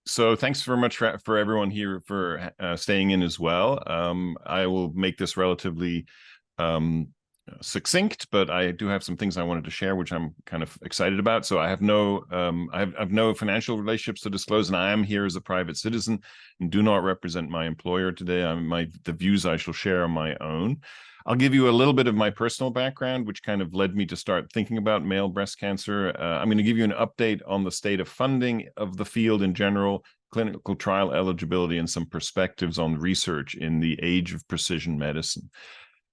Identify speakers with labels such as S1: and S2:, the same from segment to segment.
S1: So thanks very much for everyone here for staying in as well. I will make this relatively um, succinct, but I do have some things I wanted to share, which I'm kind of excited about. So I have no financial relationships to disclose, and I am here as a private citizen and do not represent my employer today. The views I shall share are my own. I'll give you a little bit of my personal background, which kind of led me to start thinking about male breast cancer. I'm going to give you an update on the state of funding of the field in general, clinical trial eligibility, and some perspectives on research in the age of precision medicine.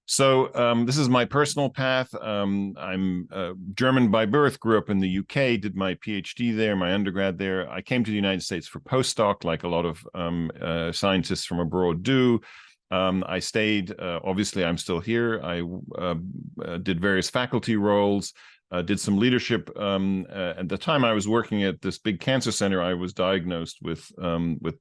S1: So this is my personal path. I'm German by birth, grew up in the UK, did my PhD there, my undergrad there. I came to the United States for postdoc, like a lot of scientists from abroad do. I stayed, obviously I'm still here. I did various faculty roles, did some leadership. At the time I was working at this big cancer center, I was diagnosed with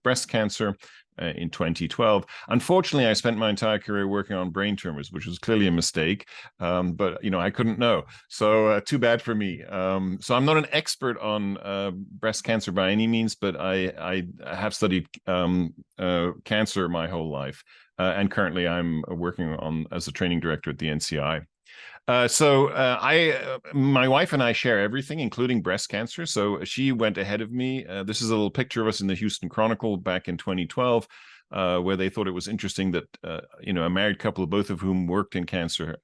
S1: breast cancer in 2012. Unfortunately, I spent my entire career working on brain tumors, which was clearly a mistake, but I couldn't know. So too bad for me. So I'm not an expert on breast cancer by any means, but I have studied cancer my whole life. And currently I'm working on as a training director at the NCI. My wife and I share everything, including breast cancer. So she went ahead of me. This is a little picture of us in the Houston Chronicle back in 2012, where they thought it was interesting that, a married couple, both of whom worked in cancer,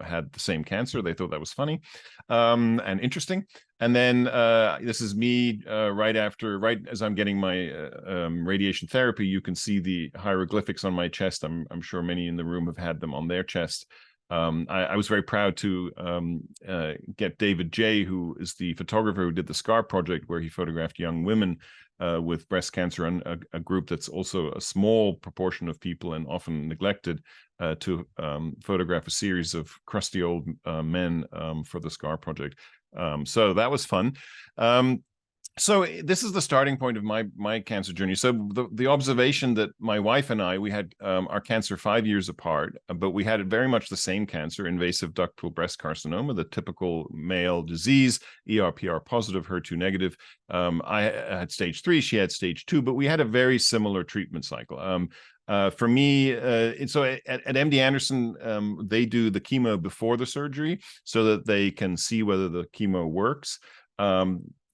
S1: had the same cancer. They thought that was funny and interesting. And then this is me right as I'm getting my radiation therapy. You can see the hieroglyphics on my chest. I'm sure many in the room have had them on their chest. I was very proud to get David J., who is the photographer who did the SCAR project, where he photographed young women with breast cancer, and a group that's also a small proportion of people and often neglected, to photograph a series of crusty old men for the SCAR project. So that was fun. So this is the starting point of my cancer journey. So the observation that my wife and we had our cancer 5 years apart, but we had very much the same cancer, invasive ductal breast carcinoma, the typical male disease, ER/PR positive, HER2 negative. I had stage 3, she had stage 2, but we had a very similar treatment cycle. For me, so at MD Anderson, they do the chemo before the surgery so that they can see whether the chemo works.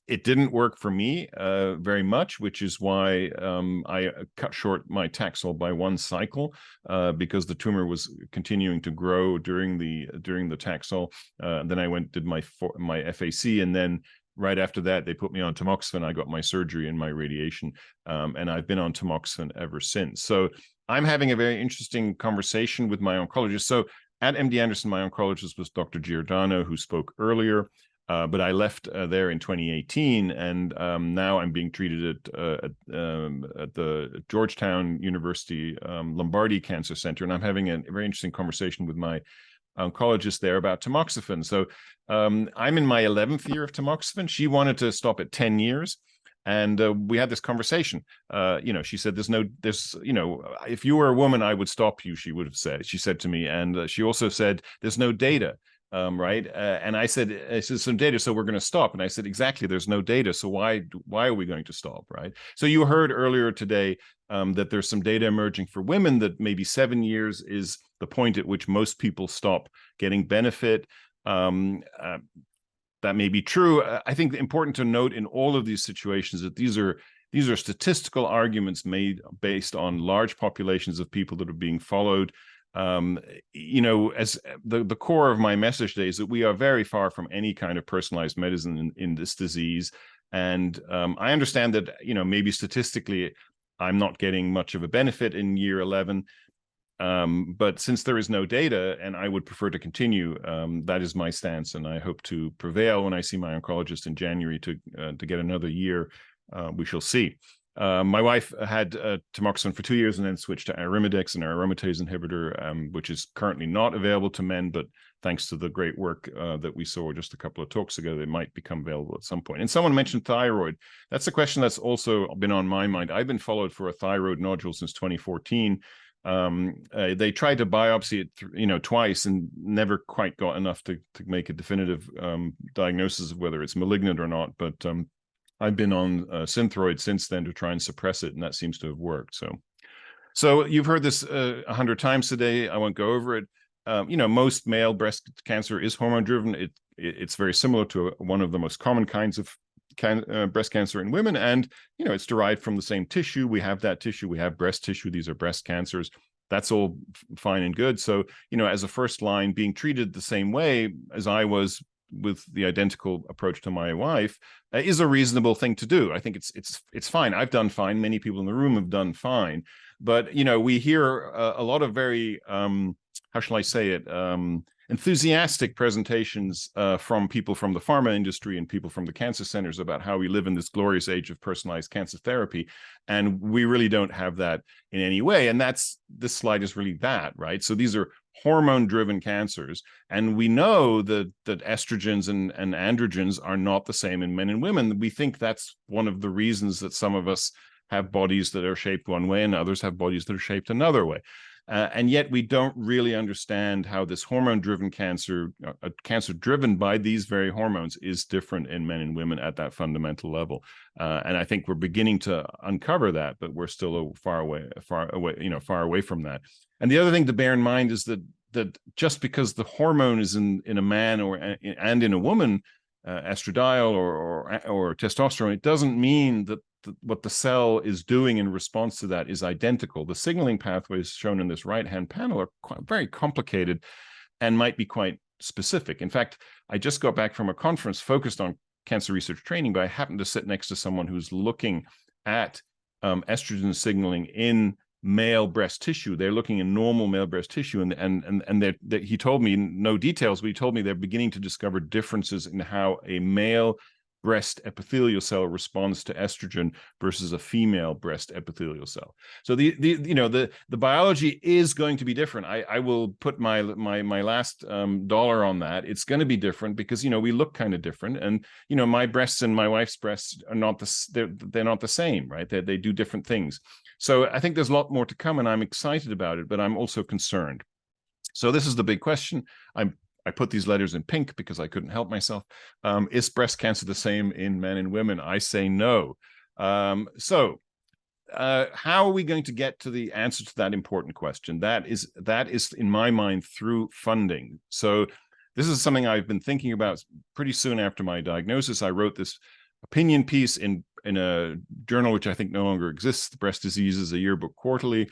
S1: It didn't work for me very much, which is why I cut short my Taxol by 1 cycle because the tumor was continuing to grow during the Taxol. Then I did my FAC, and then right after that, they put me on tamoxifen. I got my surgery and my radiation, and I've been on tamoxifen ever since. So I'm having a very interesting conversation with my oncologist. So at MD Anderson, my oncologist was Dr. Giordano, who spoke earlier. But I left there in 2018, and now I'm being treated at the Georgetown University Lombardi Cancer Center, and I'm having a very interesting conversation with my oncologist there about tamoxifen. So I'm in my 11th year of tamoxifen. She wanted to stop at 10 years. And we had this conversation. She said, if you were a woman, I would stop you, she said to me. And she also said, there's no data. Right. And I said, some data, so we're going to stop. And I said, exactly, there's no data. So why are we going to stop? Right. So you heard earlier today that there's some data emerging for women that maybe 7 years is the point at which most people stop getting benefit. That may be true. I think important to note in all of these situations that these are statistical arguments made based on large populations of people that are being followed. As the core of my message today is that we are very far from any kind of personalized medicine in this disease. And I understand that, maybe statistically, I'm not getting much of a benefit in year 11. But since there is no data, and I would prefer to continue, that is my stance. And I hope to prevail when I see my oncologist in January to get another year. We shall see. My wife had tamoxifen for 2 years and then switched to arimidex, an aromatase inhibitor, which is currently not available to men, but thanks to the great work that we saw just a couple of talks ago, they might become available at some point. And someone mentioned thyroid. That's a question that's also been on my mind. I've been followed for a thyroid nodule since 2014. They tried to biopsy it, twice and never quite got enough to make a definitive diagnosis of whether it's malignant or not. But I've been on Synthroid since then to try and suppress it, and that seems to have worked. So you've heard this 100 times today. I won't go over it. Most male breast cancer is hormone driven. It's very similar to one of the most common kinds of breast cancer in women, and it's derived from the same tissue. We have that tissue. We have breast tissue. These are breast cancers. That's all fine and good. So as a first line, being treated the same way as I was with the identical approach to my wife is a reasonable thing to do. I think it's fine. I've done fine. Many people in the room have done fine. But we hear a lot of very how shall I say it, enthusiastic presentations from people from the pharma industry and people from the cancer centers about how we live in this glorious age of personalized cancer therapy. And we really don't have that in any way. And this slide is really that, right? So these are hormone-driven cancers. And we know that estrogens and androgens are not the same in men and women. We think that's one of the reasons that some of us have bodies that are shaped one way and others have bodies that are shaped another way. And yet we don't really understand how this hormone-driven cancer, a cancer driven by these very hormones, is different in men and women at that fundamental level. And I think we're beginning to uncover that, but we're still far away from that. And the other thing to bear in mind is that just because the hormone is in a man and in a woman, estradiol or testosterone, it doesn't mean that what the cell is doing in response to that is identical. The signaling pathways shown in this right-hand panel are very complicated and might be quite specific. In fact, I just got back from a conference focused on cancer research training, but I happened to sit next to someone who's looking at estrogen signaling in male breast tissue. They're looking in normal male breast tissue, and he told me no details, but he told me they're beginning to discover differences in how a male breast epithelial cell responds to estrogen versus a female breast epithelial cell. So the biology is going to be different. I will put my last dollar on that. It's going to be different because we look kind of different, and my breasts and my wife's breasts are not they're not the same, right? They do different things. So I think there's a lot more to come, and I'm excited about it, but I'm also concerned. So this is the big question. I put these letters in pink because I couldn't help myself. Is breast cancer the same in men and women? I say no. So how are we going to get to the answer to that important question? That is, in my mind, through funding. So this is something I've been thinking about pretty soon after my diagnosis. I wrote this opinion piece in a journal which I think no longer exists, Breast Diseases, a yearbook quarterly.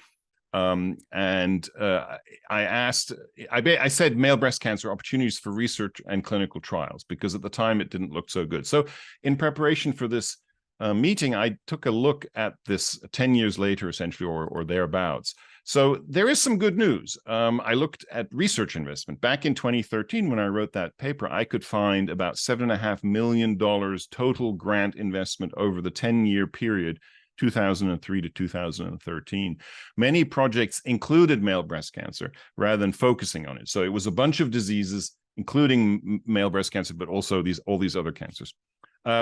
S1: I said male breast cancer opportunities for research and clinical trials, because at the time it didn't look so good. So in preparation for this meeting, I took a look at this 10 years later, essentially, or thereabouts. So there is some good news. I looked at research investment. Back in 2013, when I wrote that paper, I could find about $7.5 million total grant investment over the 10-year period, 2003 to 2013. Many projects included male breast cancer rather than focusing on it. So it was a bunch of diseases, including male breast cancer, but also all these other cancers.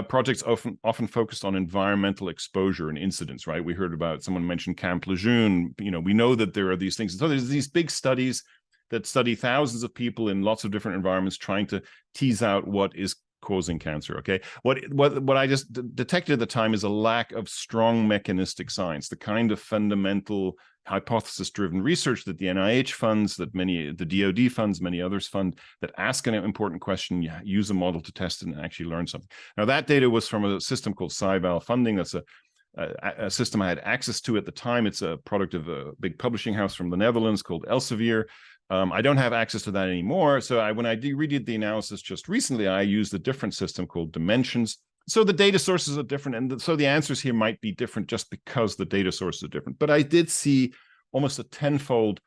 S1: Projects often focused on environmental exposure and incidence, right? We heard about, someone mentioned Camp Lejeune. We know that there are these things. So there's these big studies that study thousands of people in lots of different environments, trying to tease out what is causing cancer. Okay, what I just detected at the time is a lack of strong mechanistic science, the kind of fundamental hypothesis-driven research that the NIH funds, that the DoD funds, many others fund, that ask an important question, you use a model to test it and actually learn something. Now, that data was from a system called SciVal funding. That's a system I had access to at the time. It's a product of a big publishing house from the Netherlands called Elsevier. I don't have access to that anymore. So when I redid the analysis just recently, I used a different system called Dimensions. So the data sources are different, and so the answers here might be different just because the data sources are different. But I did see almost a tenfold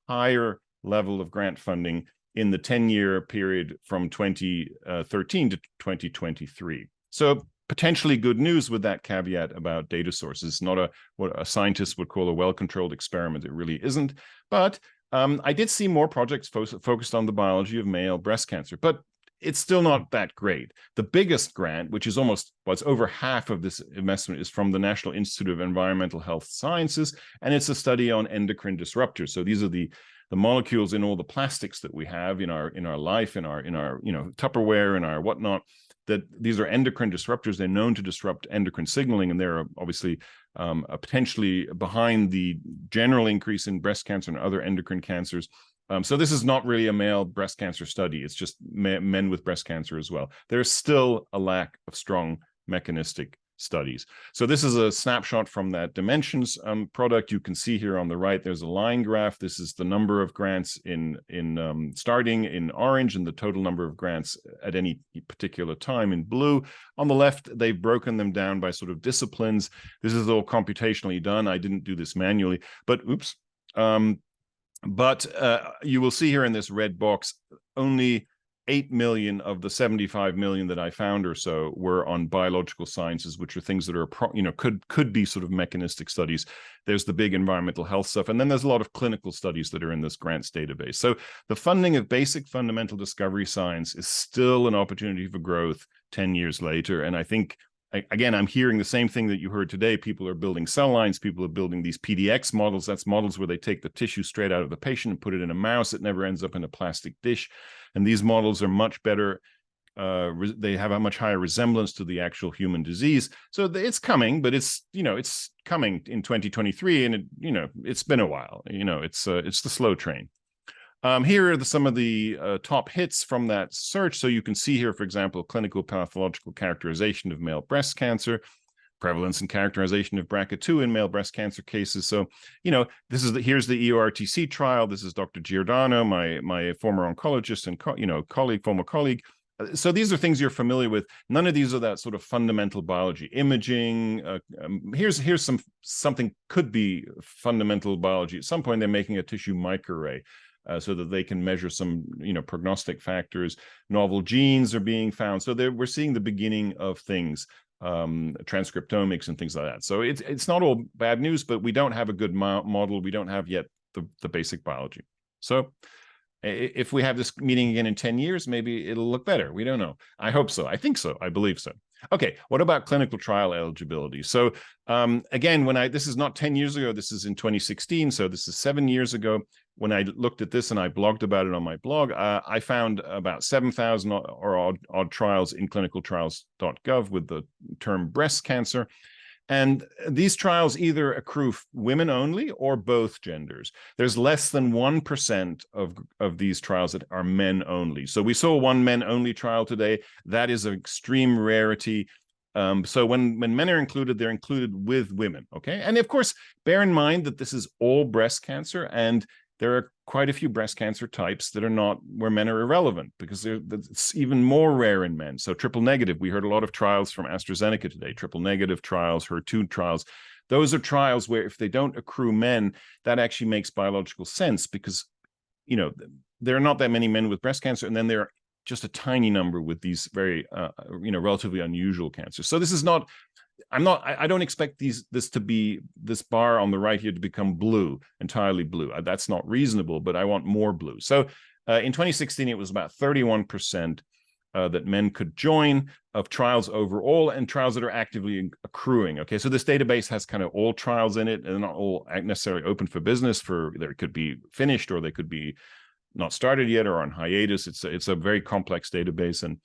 S1: higher level of grant funding in the 10-year period from 2013 to 2023. So potentially good news, with that caveat about data sources. Not what a scientist would call a well-controlled experiment. It really isn't. But I did see more projects focused on the biology of male breast cancer, but it's still not that great. The biggest grant, which is it's over half of this investment, is from the National Institute of Environmental Health Sciences, and it's a study on endocrine disruptors. So these are the molecules in all the plastics that we have in our life, in our Tupperware, in our whatnot, that these are endocrine disruptors. They're known to disrupt endocrine signaling, and they're obviously potentially behind the general increase in breast cancer and other endocrine cancers. So this is not really a male breast cancer study. It's just men with breast cancer as well. There's still a lack of strong mechanistic studies. So this is a snapshot from that Dimensions product. You can see here on the right, there's a line graph. This is the number of grants in starting in orange and the total number of grants at any particular time in blue. On the left, they've broken them down by sort of disciplines. This is all computationally done. I didn't do this manually, but oops. But you will see here in this red box, only 8 million of the 75 million that I found or so were on biological sciences, which are things that are, could be sort of mechanistic studies. There's the big environmental health stuff. And then there's a lot of clinical studies that are in this grants database. So the funding of basic fundamental discovery science is still an opportunity for growth 10 years later. And I think, again, I'm hearing the same thing that you heard today. People are building cell lines. People are building these PDX models. That's models where they take the tissue straight out of the patient and put it in a mouse. It never ends up in a plastic dish. And these models are much better. They have a much higher resemblance to the actual human disease. So it's coming, but it's coming in 2023. And it's been a while. It's the slow train. Here are some of the top hits from that search. So you can see here, for example, clinical pathological characterization of male breast cancer, prevalence and characterization of BRCA2 in male breast cancer cases. So, here's the EORTC trial. This is Dr. Giordano, my former oncologist and former colleague. So these are things you're familiar with. None of these are that sort of fundamental biology. Imaging. Here's something could be fundamental biology. At some point, they're making a tissue microarray. So that they can measure some, prognostic factors. Novel genes are being found. So we're seeing the beginning of things, transcriptomics and things like that. So it's not all bad news, but we don't have a good model. We don't have yet the basic biology. So if we have this meeting again in 10 years, maybe it'll look better. We don't know. I hope so. I think so. I believe so. Okay, what about clinical trial eligibility? So again, this is not 10 years ago, this is in 2016. So this is 7 years ago. When I looked at this and I blogged about it on my blog, I found about 7,000 or odd trials in clinicaltrials.gov with the term breast cancer. And these trials either accrue women only or both genders. There's less than 1% of these trials that are men only. So we saw one men only trial today. That is an extreme rarity. So when men are included, they're included with women. Okay. And of course, bear in mind that this is all breast cancer, and there are quite a few breast cancer types that are not where men are irrelevant, because it's even more rare in men. So triple negative, we heard a lot of trials from AstraZeneca today, triple negative trials, HER2 trials. Those are trials where if they don't accrue men, that actually makes biological sense, because, there are not that many men with breast cancer, and then there are just a tiny number with these very, relatively unusual cancers. So this is not, I don't expect this bar on the right here to become blue, entirely blue. That's not reasonable, but I want more blue. So in 2016, it was about 31% that men could join of trials overall, and trials that are actively accruing. Okay, so this database has kind of all trials in it, and not all necessarily open for business. They could be finished, or they could be not started yet, or on hiatus. It's a very complex database, and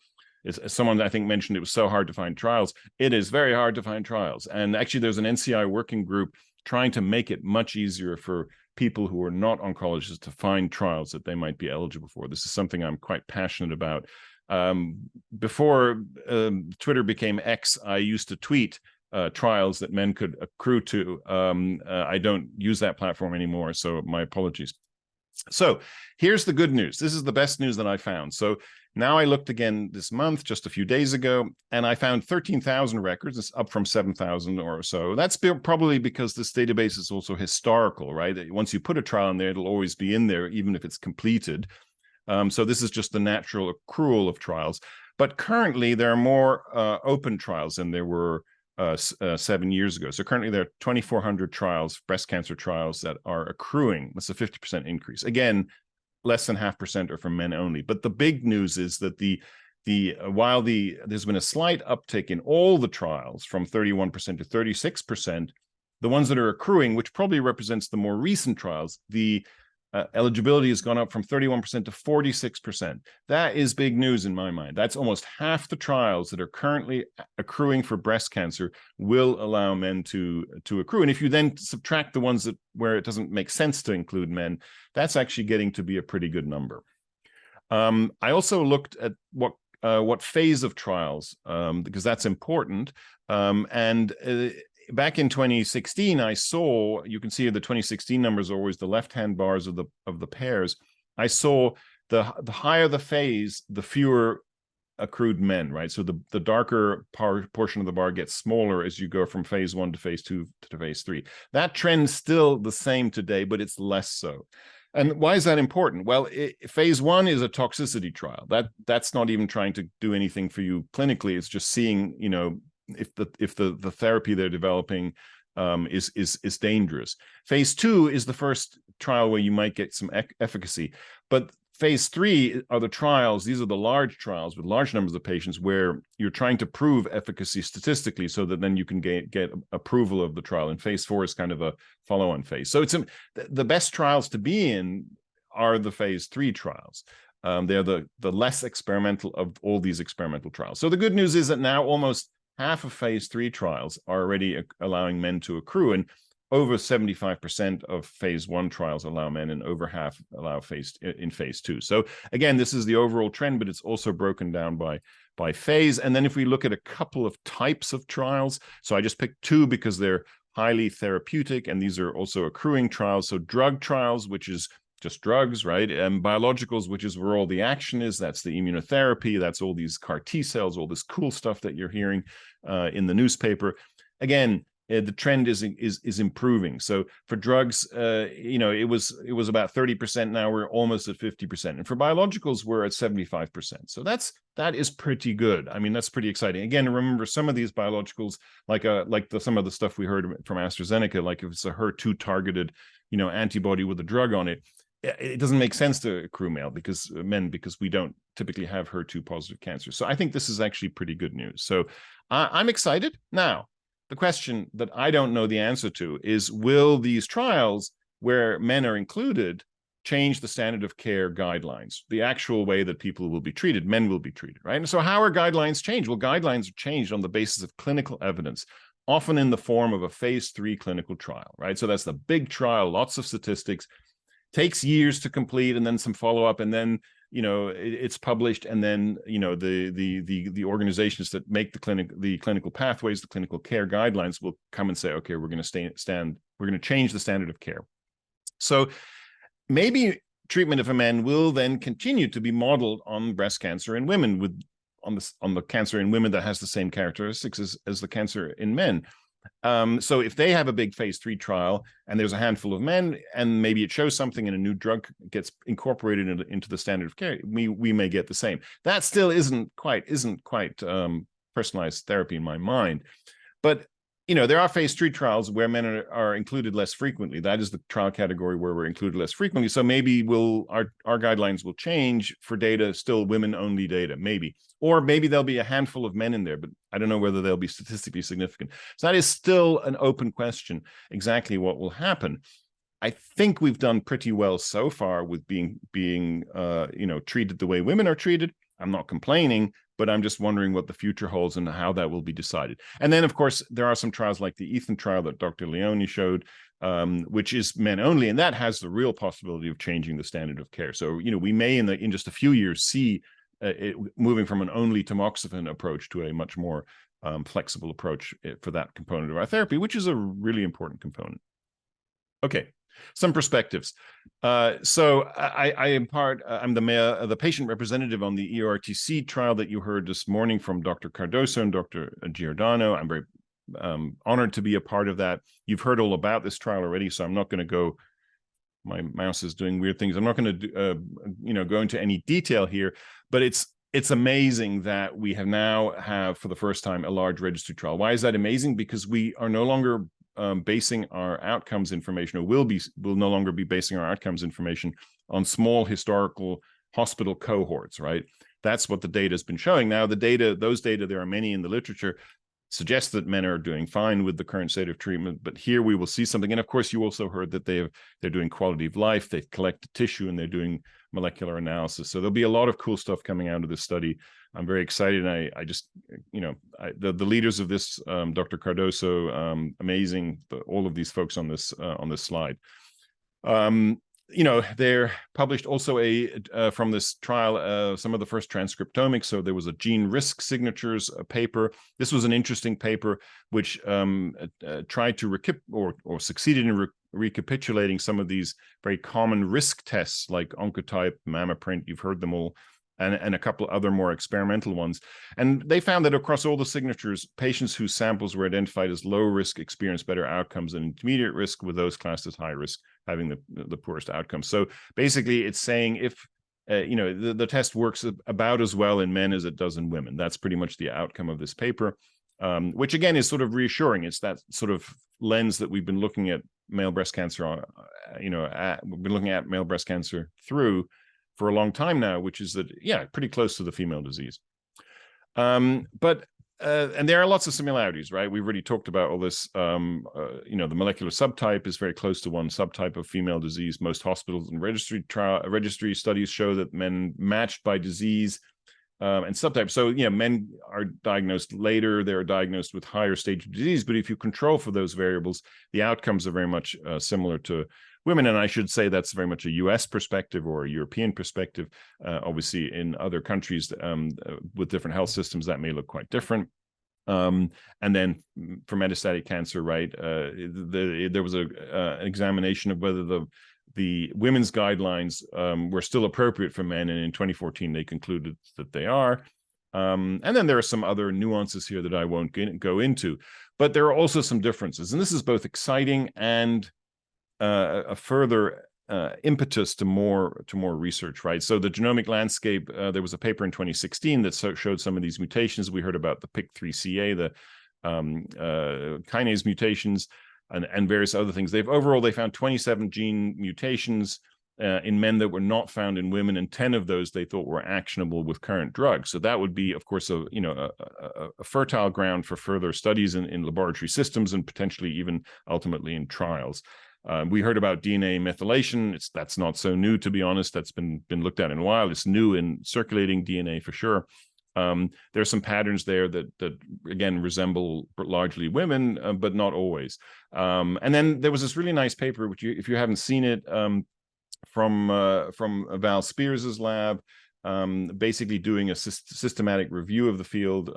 S1: as someone I think mentioned, it was so hard to find trials. It is very hard to find trials. And actually, there's an NCI working group trying to make it much easier for people who are not oncologists to find trials that they might be eligible for. This is something I'm quite passionate about. Before Twitter became X, I used to tweet trials that men could accrue to. I don't use that platform anymore, so my apologies. So here's the good news. This is the best news that I found. So now I looked again this month, just a few days ago, and I found 13,000 records. It's up from 7,000 or so. That's probably because this database is also historical, right? Once you put a trial in there, it'll always be in there, even if it's completed. So this is just the natural accrual of trials. But currently, there are more open trials than there were 7 years ago. So currently there are 2,400 trials, breast cancer trials, that are accruing. That's a 50% increase. Again, less than 0.5% are for men only. But the big news is that while there's been a slight uptick in all the trials from 31% to 36%, the ones that are accruing, which probably represents the more recent trials, the eligibility has gone up from 31% to 46%. That is big news in my mind. That's almost half the trials that are currently accruing for breast cancer will allow men to accrue. And if you then subtract the ones where it doesn't make sense to include men, that's actually getting to be a pretty good number. I also looked at what phase of trials, because that's important. Back in 2016, I saw, you can see the 2016 numbers are always the left-hand bars of the pairs. I saw the higher the phase, the fewer accrued men, right? So the darker portion of the bar gets smaller as you go from phase 1 to phase 2 to phase 3. That trend's still the same today, but it's less so. And why is that important? Well, phase 1 is a toxicity trial. That's not even trying to do anything for you clinically. It's just seeing, if the therapy they're developing is dangerous. Phase 2 is the first trial where you might get some efficacy. But phase 3 are the trials. These are the large trials with large numbers of patients where you're trying to prove efficacy statistically so that then you can get approval of the trial. And phase 4 is kind of a follow-on phase. So the best trials to be in are the phase 3 trials. They're the less experimental of all these experimental trials. So the good news is that now almost half of phase 3 trials are already allowing men to accrue, and over 75% of phase 1 trials allow men, and over half allow in phase 2. So again, this is the overall trend, but it's also broken down by phase. And then if we look at a couple of types of trials, so I just picked 2 because they're highly therapeutic, and these are also accruing trials. So drug trials, which is just drugs, right? And biologicals, which is where all the action is. That's the immunotherapy. That's all these CAR T cells, all this cool stuff that you're hearing in the newspaper. Again, the trend is improving. So for drugs, it was about 30%. Now we're almost at 50%. And for biologicals, we're at 75%. So that is pretty good. I mean, that's pretty exciting. Again, remember some of these biologicals, some of the stuff we heard from AstraZeneca, like if it's a HER2 targeted, antibody with a drug on it, it doesn't make sense to accrue men because we don't typically have HER2 positive cancer. So I think this is actually pretty good news. So I'm excited. Now, the question that I don't know the answer to is, will these trials where men are included change the standard of care guidelines, the actual way that people will be treated, men will be treated, right? And so how are guidelines changed? Well, guidelines are changed on the basis of clinical evidence, often in the form of a phase 3 clinical trial, right? So that's the big trial, lots of statistics, takes years to complete, and then some follow-up, and then it's published, and then the organizations that make the clinical pathways, the clinical care guidelines will come and say, okay, we're going to change the standard of care. So maybe treatment of a man will then continue to be modeled on breast cancer in women, on the cancer in women that has the same characteristics as the cancer in men. So if they have a big phase 3 trial and there's a handful of men, and maybe it shows something and a new drug gets incorporated into the standard of care, we may get the same. That still isn't quite personalized therapy in my mind. But there are phase 3 trials where men are included less frequently. That is the trial category where we're included less frequently. So maybe our guidelines will change for data, still women-only data, maybe. Or maybe there'll be a handful of men in there, but I don't know whether they'll be statistically significant. So that is still an open question, exactly what will happen. I think we've done pretty well so far with being treated the way women are treated. I'm not complaining, but I'm just wondering what the future holds and how that will be decided. And then, of course, there are some trials like the Ethan trial that Dr. Leone showed, which is men only, and that has the real possibility of changing the standard of care. So, we may in just a few years see it moving from an only tamoxifen approach to a much more flexible approach for that component of our therapy, which is a really important component. Okay. Some perspectives. So I'm the patient representative on the EORTC trial that you heard this morning from Dr. Cardoso and Dr. Giordano. I'm very honored to be a part of that. You've heard all about this trial already, so I'm not going to go. My mouse is doing weird things. I'm not going to go into any detail here, but it's amazing that we have for the first time a large registry trial. Why is that amazing? Because we are no longer basing our outcomes information, or will no longer be basing our outcomes information on small historical hospital cohorts, right? That's what the data has been showing. Now, those data, there are many in the literature. suggests that men are doing fine with the current state of treatment. But here we will see something. And of course, you also heard that they're doing quality of life, they've collected tissue, and they're doing molecular analysis. So there'll be a lot of cool stuff coming out of this study. I'm very excited. And I just, the leaders of this, Dr. Cardoso, amazing, all of these folks on this slide. They're published also from this trial some of the first transcriptomics. So there was a gene risk signatures paper. This was an interesting paper which tried to or succeeded in recapitulating some of these very common risk tests like Oncotype, MammaPrint. You've heard them all. And a couple of other more experimental ones. And they found that across all the signatures, patients whose samples were identified as low risk experienced better outcomes than intermediate risk, with those classed as high risk having the poorest outcomes. So basically it's saying if, the test works about as well in men as it does in women. That's pretty much the outcome of this paper, which again is sort of reassuring. It's that sort of lens that we've been looking at male breast cancer, we've been looking at male breast cancer through for a long time now, which is that, pretty close to the female disease. But there are lots of similarities, right? We've already talked about all this. The molecular subtype is very close to one subtype of female disease. Most hospitals and registry studies show that men matched by disease and subtype. So, men are diagnosed later, they're diagnosed with higher stage of disease, but if you control for those variables, the outcomes are very much similar to women. And I should say that's very much a US perspective or a European perspective. Obviously, in other countries with different health systems, that may look quite different. And then for metastatic cancer, right, there was an examination of whether the women's guidelines were still appropriate for men. And in 2014, they concluded that they are. And then there are some other nuances here that I won't go into. But there are also some differences. And this is both exciting and a further impetus to more research, right? So the genomic landscape, there was a paper in 2016 that showed some of these mutations. We heard about the PIK3CA, the kinase mutations, and various other things. They found 27 gene mutations in men that were not found in women, and 10 of those they thought were actionable with current drugs. So that would be, of course, a fertile ground for further studies in laboratory systems and potentially even ultimately in trials. We heard about DNA methylation. That's not so new, to be honest. That's been looked at in a while. It's new in circulating DNA for sure. There are some patterns there that again resemble largely women, but not always. And then there was this really nice paper, which if you haven't seen it, from Val Spears's lab, basically doing a systematic review of the field,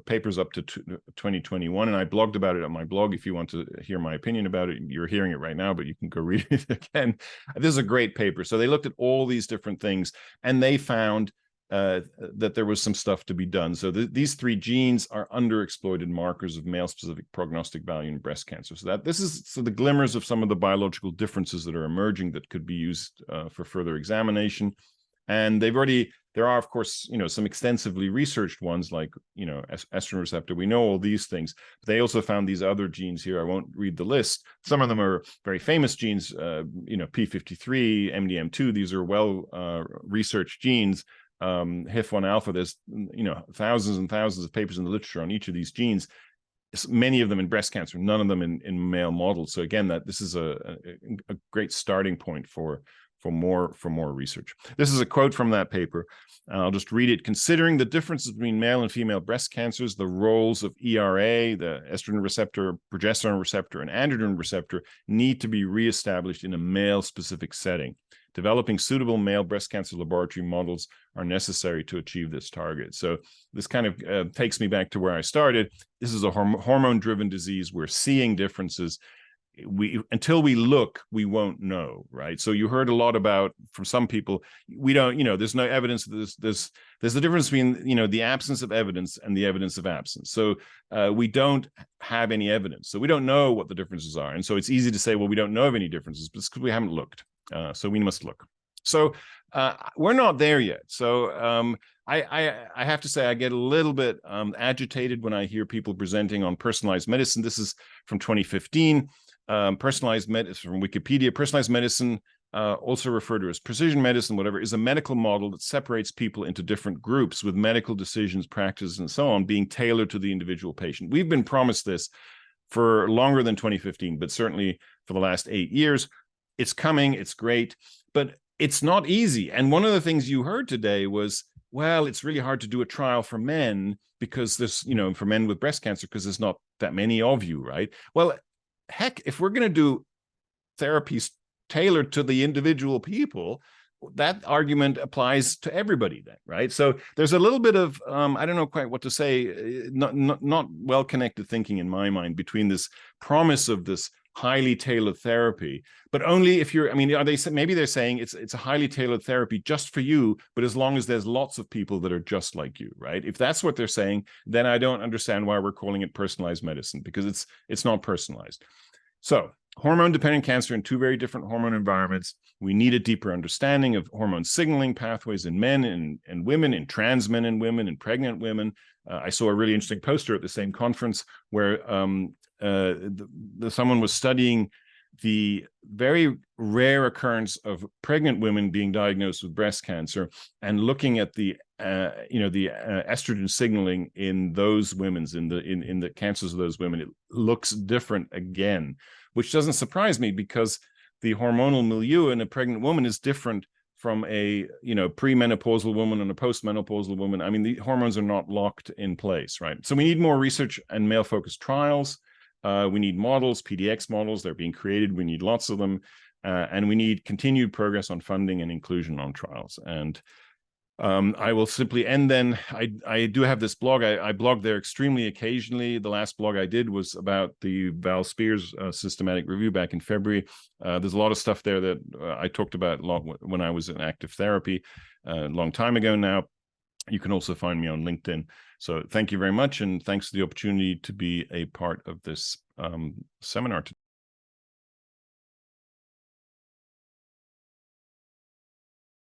S1: papers up to 2021. And I blogged about it on my blog. If you want to hear my opinion about it, you're hearing it right now, but you can go read it again. This is a great paper. So they looked at all these different things, and they found that there was some stuff to be done. So these three genes are underexploited markers of male-specific prognostic value in breast cancer. So this is the glimmers of some of the biological differences that are emerging that could be used for further examination. And there are, of course, some extensively researched ones like, estrogen receptor. We know all these things. But they also found these other genes here. I won't read the list. Some of them are very famous genes, P53, MDM2. These are researched genes. HIF1 alpha, there's, thousands and thousands of papers in the literature on each of these genes. Many of them in breast cancer, none of them in male models. So again, this is a great starting point for more research. This is a quote from that paper. I'll just read it. Considering the differences between male and female breast cancers, the roles of ERA, the estrogen receptor, progesterone receptor, and androgen receptor need to be reestablished in a male-specific setting. Developing suitable male breast cancer laboratory models are necessary to achieve this target. So this kind of takes me back to where I started. This is a hormone-driven disease. We're seeing differences. Until we look, we won't know, right? So you heard a lot about from some people. We don't, there's no evidence. There's a difference between the absence of evidence and the evidence of absence. So we don't have any evidence, so we don't know what the differences are, and so it's easy to say, well, we don't know of any differences, but it's because we haven't looked. So we must look. So we're not there yet. So I have to say I get a little bit agitated when I hear people presenting on personalized medicine. This is from 2015. Personalized medicine from Wikipedia. Personalized medicine also referred to as precision medicine, whatever, is a medical model that separates people into different groups with medical decisions, practices, and so on being tailored to the individual patient. We've been promised this for longer than 2015, but certainly for the last 8 years. It's coming, it's great, but it's not easy. And one of the things you heard today was, well, it's really hard to do a trial for men because there's, for men with breast cancer, because there's not that many of you, right? Well, heck, if we're going to do therapies tailored to the individual people, that argument applies to everybody then, right? So there's a little bit of, I don't know quite what to say, not well-connected thinking in my mind between this promise of this highly tailored therapy, but only if you're, maybe they're saying it's a highly tailored therapy just for you, but as long as there's lots of people that are just like you, right? If that's what they're saying, then I don't understand why we're calling it personalized medicine, because it's not personalized. So hormone-dependent cancer in two very different hormone environments. We need a deeper understanding of hormone signaling pathways in men and women, in trans men and women, in pregnant women. I saw a really interesting poster at the same conference where someone was studying the very rare occurrence of pregnant women being diagnosed with breast cancer and looking at the estrogen signaling in those women's in the cancers of those women. It looks different again, which doesn't surprise me because the hormonal milieu in a pregnant woman is different from a premenopausal woman and a postmenopausal woman. I mean, the hormones are not locked in place, right? So we need more research and male-focused trials. We need models, PDX models. They're being created. We need lots of them. And we need continued progress on funding and inclusion on trials. And I will simply end then. I do have this blog. I blog there extremely occasionally. The last blog I did was about the Val Spears systematic review back in February. There's a lot of stuff there that I talked about when I was in active therapy a long time ago now. You can also find me on LinkedIn. So thank you very much. And thanks for the opportunity to be a part of this seminar today.